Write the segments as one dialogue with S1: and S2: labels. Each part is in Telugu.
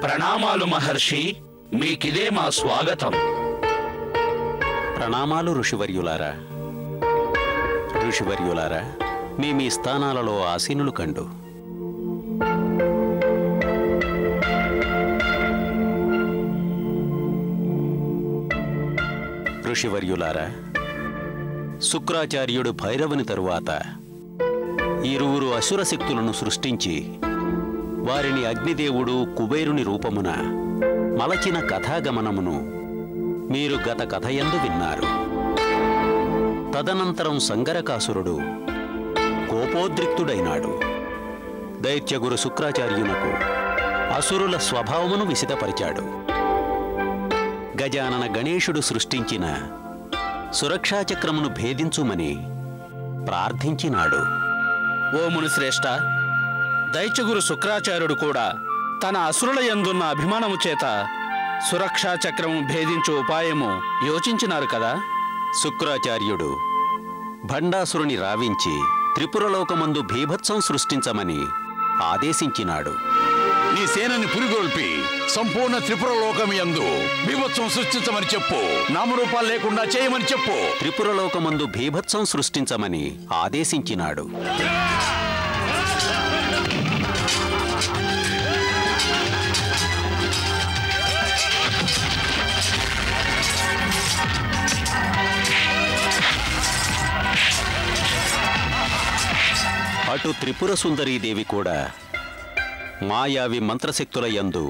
S1: ప్రణామాలు మహర్షి, మీకిదే మా స్వాగతం.
S2: ప్రణామాలు ఋషివర్యులారా. ఋషివర్యులారా, మీ స్థానాలలో ఆసీనులు కండు. ఋషివర్యులారా, శుక్రాచార్యుడు భైరవుని తరువాత ఇరువురు అసుర శక్తులను సృష్టించి వారిని అగ్నిదేవుడు కుబేరుని రూపమున మలచిన కథాగమనమును మీరు గత కథయందు విన్నారు. తదనంతరం సంగరకాసురుడు కోపోద్రిక్తుడైనాడు. దైత్యగురు శుక్రాచార్యునకు అసురుల స్వభావమును విసిదపరిచాడు. గజానన గణేశుడు సృష్టించిన సురక్షాచక్రమును భేదించుమని ప్రార్థించినాడు.
S1: ఓ మునిశ్రేష్ఠ, దైత్యగురు శుక్రాచార్యుడు కూడా తన అసురుల యందున్న అభిమానము చేత సురక్షా చక్రము భేదించు ఉపాయము యోచించినారు కదా.
S2: శుక్రాచార్యుడు భండాసురుని రావించి త్రిపురలోకమందు భీభత్సం సృష్టించమని ఆదేశించినాడు.
S3: నీ సేనని పురిగొల్పి సంపూర్ణ త్రిపురలోకమందు భీభత్సం సృష్టించమని చెప్పు. నామరూపాలు లేకుండా చేయమని చెప్పు.
S2: త్రిపురలోకమందు భీభత్సం సృష్టించమని ఆదేశించినాడు. అటు త్రిపుర సుందరీదేవి కూడా మాయావి మంత్రశక్తుల యందు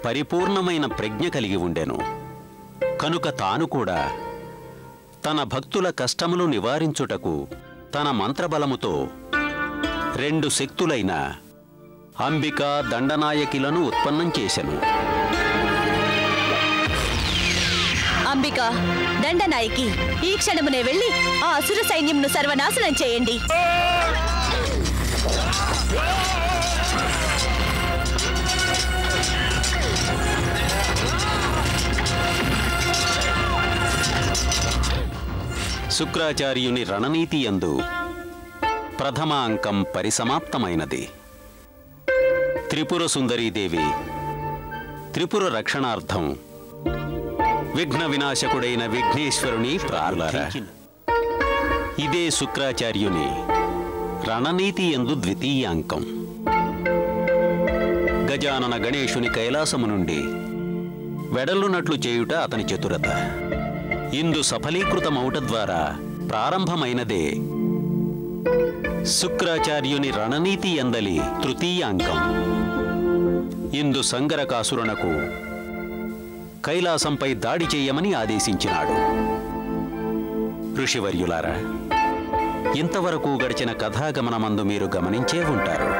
S2: పరిపూర్ణమైన ప్రజ్ఞ కలిగి ఉండెను. కనుక తాను కూడా తన భక్తుల కష్టములు నివారించుటకు తన మంత్రబలముతో 2 శక్తులైన అంబిక దండనాయకిలను ఉత్పన్నం చేసెను.
S4: అంబిక, దండనాయకి, ఈ క్షణమునే వెళ్ళి ఆ అసుర సైన్యంను సర్వనాశనం చేయండి.
S2: శుక్రాచార్యుని రణనీతి యందు ప్రథమ అంకం పరిసమాప్తమైనది. త్రిపుర సుందరీదేవి త్రిపుర రక్షణార్థం విఘ్న వినాశకుడైన విఘ్నేశ్వరుని ప్రార్థించింది. ఇదే శుక్రాచార్యుని రణనీతి యందు ద్వితీయాంకం. గజానన గణేశుని కైలాసము నుండి వెడలునట్లు చేయుట అతని చతురత. ఇందు సఫలీకృతమౌట ద్వారా ప్రారంభమైనదే శుక్రాచార్యుని రణనీతి యందలి తృతీయాంకం. ఇందు సంగరకాసురునకు కైలాసంపై దాడి చేయమని ఆదేశించినాడు. ఋషివర్యులారా, ఇంతవరకు గడిచిన కథాగమనమందు మీరు గమనించే ఉంటారు.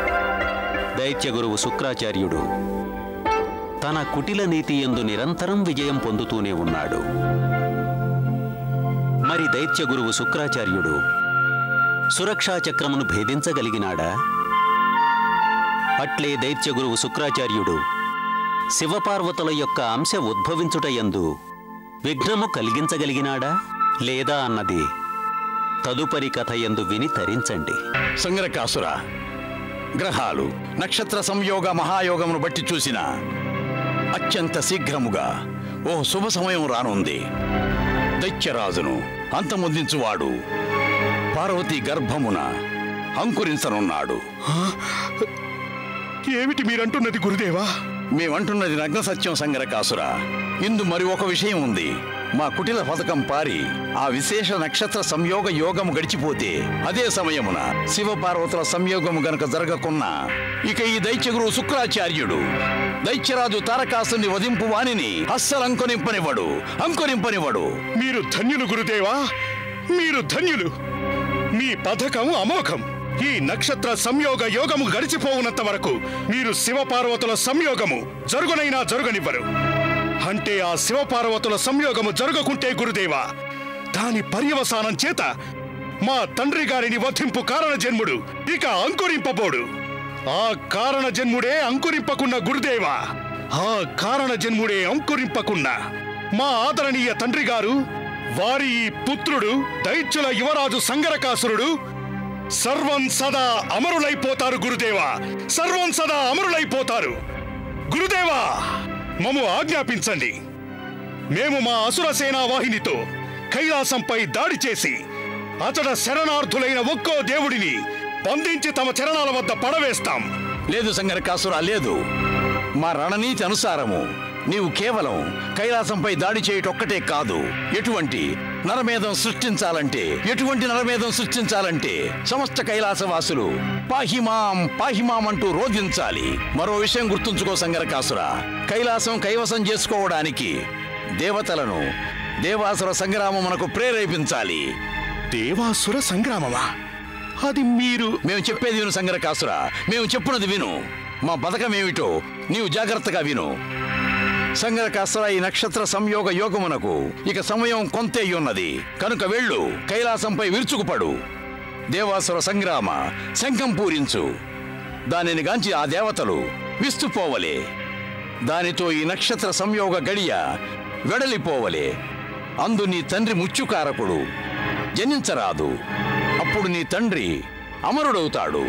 S2: దైత్యగురువు శుక్రాచార్యుడు తన కుటిల నీతి యందు నిరంతరం విజయం పొందుతూనే ఉన్నాడు. మరి దైత్యగురువు శుక్రాచార్యుడు సురక్షాచక్రమును భేదించగలిగినాడా? అట్లే దైత్యగురువు శుక్రాచార్యుడు శివపార్వతుల యొక్క అంశ ఉద్భవించుటయందు విఘ్నము కలిగించగలిగినాడా లేదా అన్నది తదుపరి కథయందు విని తరించండి.
S3: సంగరకాసుర, గ్రహాలు నక్షత్ర సంయోగ మహాయోగమును బట్టి చూసిన అత్యంత శీఘ్రముగా ఓ శుభ సమయం రానుంది. దైత్యరాజును అంతమొందించువాడు పార్వతీ గర్భమున అంకురించనున్నాడు.
S5: ఏమిటి మీరంటున్నది గురుదేవా?
S3: మేమంటున్నది నగ్న సత్యం సంగరకాసుర. ఇందు మరి ఒక విషయం ఉంది. మా కుటిల పథకం పారి ఆ విశేష నక్షత్ర సంయోగ యోగము గడిచిపోతే అదే సమయమున శివపార్వతుల సంయోగము గనక జరగకున్నా ఇక ఈ దైత్యగురు శుక్రాచార్యుడు దైత్యరాజు తారకాసుని వధింపు వాణిని అస్సలు అంకురింపనివ్వడు.
S5: మీరు ధన్యులు గురుదేవా, మీరు ధన్యులు. మీ పథకం అమోఘం. ఈ నక్షత్ర సంయోగ యోగము గడిచిపోవునంత వరకు మీరు శివపార్వతుల సంయోగము జరుగునైనా జరగనివ్వరు. అంటే ఆ శివపార్వతుల సంయోగము జరగకుంటే గురుదేవా, దాని పర్యవసానం చేత మా తండ్రి గారిని వధింపు కారణ జన్ముడు ఇక అంకురింపబోడు. ఆ కారణ జన్ముడే అంకురింపకున్న గురుదేవా, ఆ కారణ జన్ముడే అంకురింపకున్న మా ఆదరణీయ తండ్రి గారు, వారి ఈ పుత్రుడు దైత్యుల యువరాజు సంగరకాసురుడు సర్వం సదా అమరులైపోతారు గురుదేవా, సర్వం సదా అమరులైపోతారు. గురుదేవా, మమ్ము ఆజ్ఞాపించండి. మేము మా అసుర సేనా వాహినితో కైలాసంపై దాడి చేసి అతడ శరణార్థులైన ఒక్కో దేవుడిని బంధించి తమ చరణాల వద్ద పడవేస్తాం.
S3: లేదు సంగరకాసురా, లేదు. మా రణనీతి అనుసారము నీవు కేవలం కైలాసంపై దాడి చేయటొక్కటే కాదు, ఎటువంటి నరమేధం సృష్టించాలంటే సమస్త కైలాసవాసులు పాహిమాం పాహిమాం అంటూ రోధించాలి. మరో విషయం గుర్తుంచుకో సంగరకాసురా, కైలాసం కైవసం చేసుకోవడానికి దేవతలను దేవాసుర సంగ్రామమునకు ప్రేరేపించాలి.
S5: దేవాసుర సంగ్రామమా? అది మేము
S3: చెప్పేది విను సంగరకాసురా, మేము చెప్పున్నది విను. మా పథకమేమిటో నీవు జాగ్రత్తగా విను. సంగరకాసుర, ఈ నక్షత్ర సంయోగ యోగమునకు ఇక సమయం కొంతే ఉన్నది. కనుక వెళ్ళు, కైలాసంపై విరుచుకుపడు. దేవాసుర సంగ్రామ శంఖం పూరించు. దానిని గాంచి ఆ దేవతలు విస్తుపోవలే. దానితో ఈ నక్షత్ర సంయోగ గడియ వెడలిపోవలే. అందు నీ తండ్రి ముత్యుకారకుడు జనించరాదు. అప్పుడు నీ తండ్రి అమరుడవుతాడు.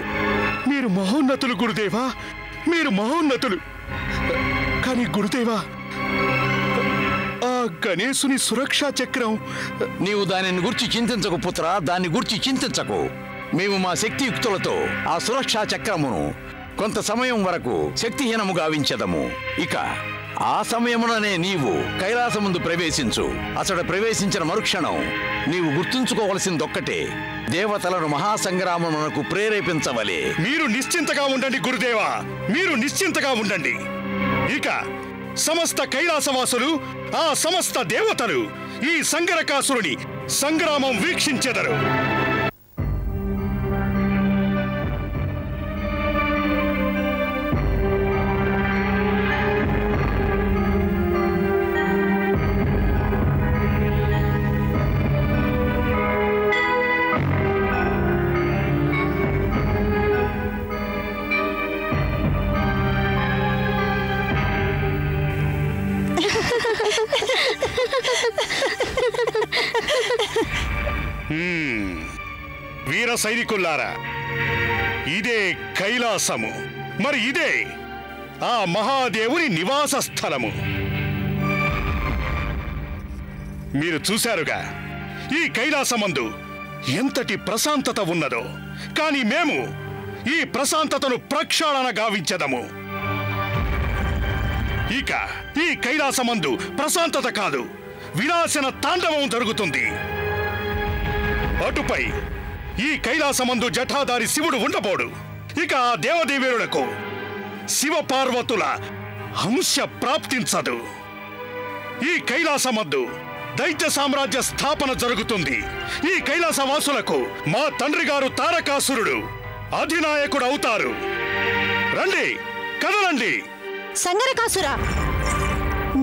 S5: మీరు మహోన్నతులు గురుదేవా, మీరు మహోన్నతులు. కానీ గురుదేవా, ఆ గణేశుని సురక్షా చక్రం...
S3: నీవు దానిని గురించి చింతించకు పుత్ర, దాన్ని గురించి చింతించకు. మేము మా శక్తియుక్తులతో ఆ సురక్షా చక్రమును కొంత సమయం వరకు శక్తిహీనము గావించదము. ఇక ఆ సమయముననే నీవు కైలాసముందు ప్రవేశించు. అతడు ప్రవేశించిన మరుక్షణం నీవు గుర్తుంచుకోవలసిందొక్కటే, దేవతలను మహాసంగ్రామమునకు ప్రేరేపించవలే.
S5: మీరు నిశ్చింతగా ఉండండి గురుదేవా, మీరు నిశ్చింతగా ఉండండి. ఇక సమస్త కైలాసవాసులు, ఆ సమస్త దేవతలు ఈ సంగరకాసురుని సంగ్రామం వీక్షించెదరు. వీర సైనికుల్లారా, ఇదే కైలాసము. మరి ఇదే ఆ మహాదేవుని నివాస స్థలము. మీరు చూశారుగా ఈ కైలాసమందు ఎంతటి ప్రశాంతత ఉన్నదో. కానీ మేము ఈ ప్రశాంతతను ప్రక్షాళన గావించదము. ఇక ఈ కైలాసమందు ప్రశాంతత కాదు, వినాశన తాండవం జరుగుతుంది. అటుపై ఈ కైలాసమందు జటాధారి శివుడు ఉండబోడు. ఇక ఆ దేవదేవేరులకు శివపార్వతుల అంశ ప్రాప్తించదు. ఈ కైలాసమందు దైత్య సామ్రాజ్య స్థాపన జరుగుతుంది. ఈ కైలాసవాసులకు మా తండ్రి గారు తారకాసురుడు అధినాయకుడు అవుతారు. రండి, కదలండి.
S6: సంగరకాసురా,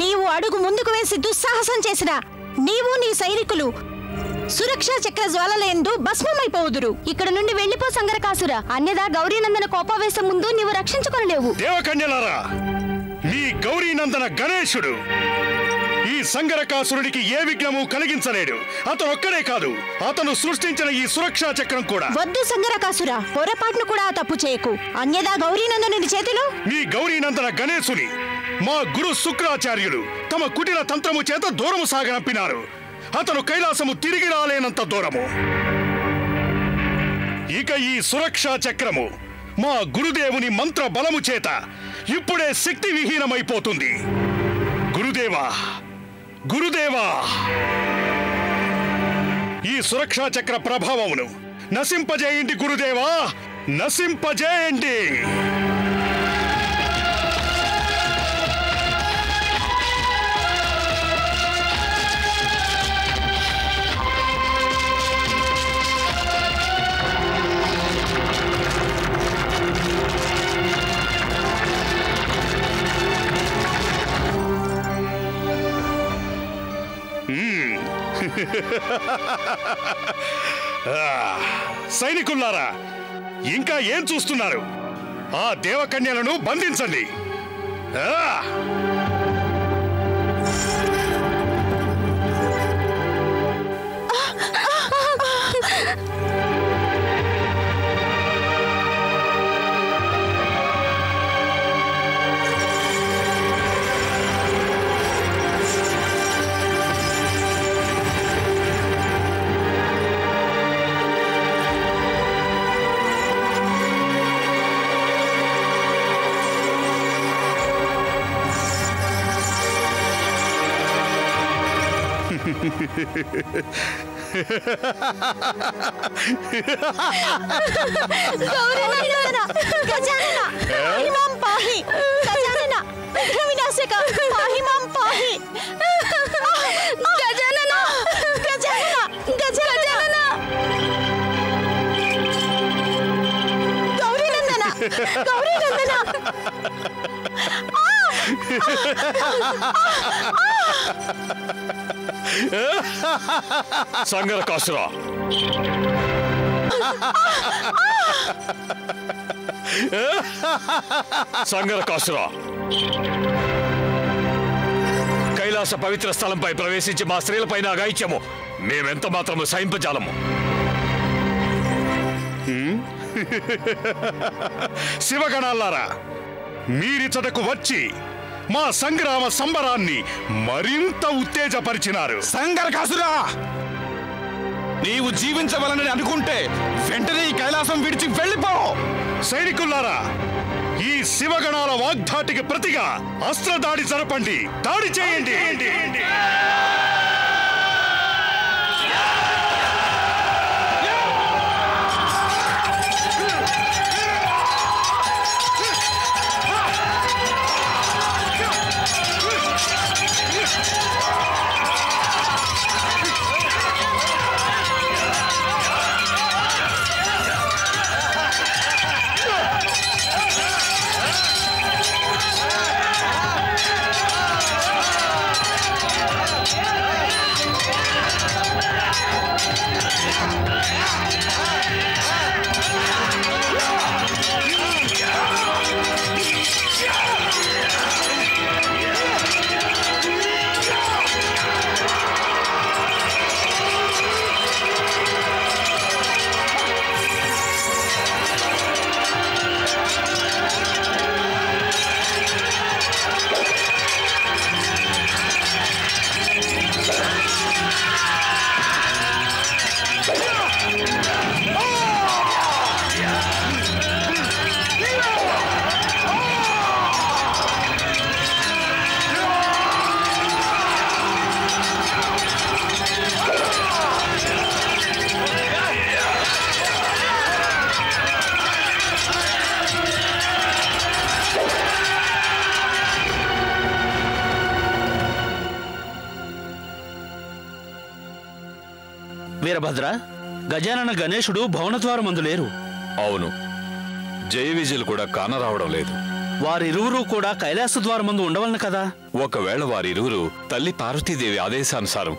S6: నీవు అడుగు ముందుకు వేసి దుస్సాహసం చేసిన నీవు నీ సైనికులు సురక్షా చక్ర జ్వాలలందు భస్మమైపోవుదురు. ఇక్కడ నుండి వెళ్లిపో సంగరకాసుర, అన్యదా గౌరీనందన కోపావేశం ముందు నీవు రక్షించుకొనలేవు.
S5: దేవకన్యలారా, మీ గౌరీనందన గణేశుడు ఈ సంగరకాసురుడికి ఏ విఘ్నము కలిగించలేడు. అతను ఒక్కడే కాదు, అతను సృష్టించిన ఈ సురక్షా చక్రం కూడా.
S6: వద్దు సంగరకాసుర, పొరపాటును కూడా తప్పు చేయకు. అన్యదా గౌరీనందనుని చేతిలో
S5: మీ గౌరీనందన గణేశుని మా గురు శుక్రాచార్యులు తమ కుటిల తంత్రము చేత దూరము సాగనంపినారు. అతను కైలాసము తిరిగి రాలేనంత దూరము. ఇక ఈ సురక్షా చక్రము మా గురుదేవుని మంత్ర బలము చేత ఇప్పుడే శక్తి విహీనమైపోతుంది. గురుదేవా, గురుదేవా, ఈ సురక్షా చక్ర ప్రభావమును నశింపజేయండి గురుదేవా, నశింపజేయండి. సైనికుల్లారా, ఇంకా ఏం చూస్తున్నారు? ఆ దేవకన్యలను బంధించండి.
S6: గౌరీనందన గజానన పాహి మాం పాహి గజానన విఘ్నవినాశక పాహి మాం పాహి గజానన గజానన గజానన గౌరీనందన గౌరీనందన
S5: సంగరకాసుర, సంగరకాసుర, కైలాస పవిత్ర స్థలంపై ప్రవేశించి మా స్త్రీలపైన అగాయిత్యము మేమెంత మాత్రము సహింపజాలము. శివగణాలారా, మీరిచటకు వచ్చి మా సంగ్రామ సంబరాన్ని మరింత ఉత్తేజపరిచినారు.
S7: సంగరకాసురా, నీవు జీవించవలనని అనుకుంటే వెంటనే ఈ కైలాసం విడిచి వెళ్ళిపో.
S5: సైనికులారా, ఈ శివగణాల వాగ్ధాటికి ప్రతిగా అస్త్రదాడి జరపండి, దాడి చేయండి.
S1: వీరభద్ర, గజానన గణేశుడు భవనద్వారమందు లేరు.
S7: అవును, జయ విజయులు కూడా కానరావడం లేదు.
S1: వారిరువురు కూడా కైలాస ద్వారమందు ఉండవలను కదా.
S7: ఒకవేళ వారిరువురు తల్లి పార్వతీదేవి ఆదేశానుసారం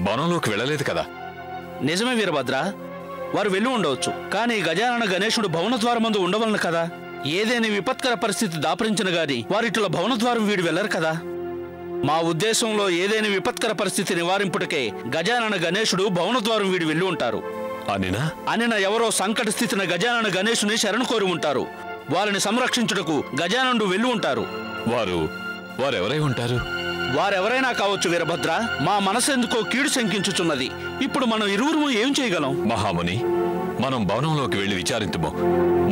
S7: వనంలోకి వెళ్ళలేదు కదా.
S1: నిజమే వీరభద్ర, వారు వెళ్ళి ఉండవచ్చు. కానీ గజానన గణేశుడు భవనద్వారమందు ఉండవలను కదా. ఏదేని విపత్కర పరిస్థితి దాపరించిన గాని వారిటుల భవనద్వారం వీడి వెళ్లరు కదా. మా ఉద్దేశంలో ఏదేని విపత్కర పరిస్థితి నివారింపుటకే గజానన గణేశుడు భవనద్వారం వీడి వెళ్ళి ఉంటారు. అనిన ఎవరో సంకట స్థితిన గజానన గణేశుని శరణు కోరి ఉంటారు. వారిని సంరక్షించుటకు గజాననుడు వెళ్ళి ఉంటారు.
S7: వారెవరై ఉంటారు?
S1: వారెవరైనా కావచ్చు వీరభద్ర. మా మనసు ఎందుకో కీడు శంకించుచున్నది. ఇప్పుడు మనం ఇరువురు ఏం చేయగలం?
S7: మహాముని, మనం భవనంలోకి వెళ్లి విచారింతుము.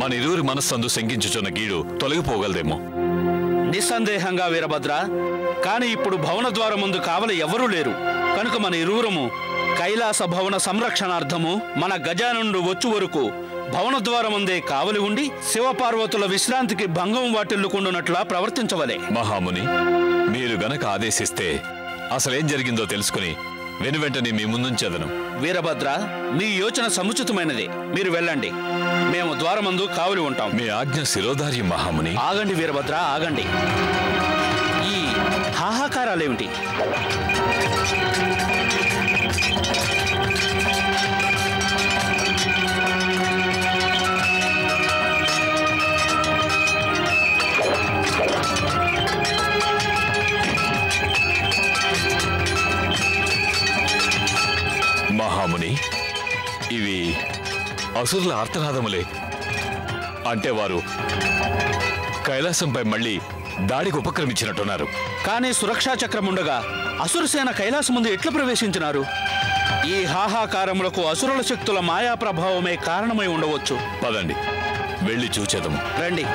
S7: మన ఇరువురి మనస్సందు శంకించుచున్న కీడు తొలగిపోగలదేమో.
S1: నిస్సందేహంగా వీరభద్ర. కాని ఇప్పుడు భవన ద్వారం ముందు కావలి ఎవరూ లేరు. కనుక మన ఇరువురము కైలాస భవన సంరక్షణార్థము మన గజాననుడు వచ్చు వరకు భవన ద్వారముందే కావలి ఉండి శివపార్వతుల విశ్రాంతికి భంగం వాటిల్లుకుండునట్లా ప్రవర్తించవలే.
S7: మహాముని, మీరు గనక ఆదేశిస్తే అసలేం జరిగిందో తెలుసుకుని వెనువెంటనే మీ ముందుంచెదను.
S1: వీరభద్ర, మీ యోచన సముచితమైనదే. మీరు వెళ్ళండి, మేము ద్వారమందు కావలి ఉంటాం.
S7: మీ ఆజ్ఞ శిరోధార్యం మహాముని.
S1: ఆగండి వీరభద్ర, ఆగండి. ఈ హాహాకారాలేమిటి?
S7: మహాముని, ఇవి అసురుల ఆర్తనాదములే. అంటే వారు కైలాసంపై మళ్ళీ దాడికి ఉపక్రమించినట్టున్నారు.
S1: కానీ సురక్షా చక్రముండగా అసురసేన కైలాసం ముందు ఎట్లా ప్రవేశించినారు? ఈ హాహాకారములకు అసురుల శక్తుల మాయా ప్రభావమే కారణమై ఉండవచ్చు.
S7: పదండి, వెళ్ళి చూచేదము.
S1: రండి.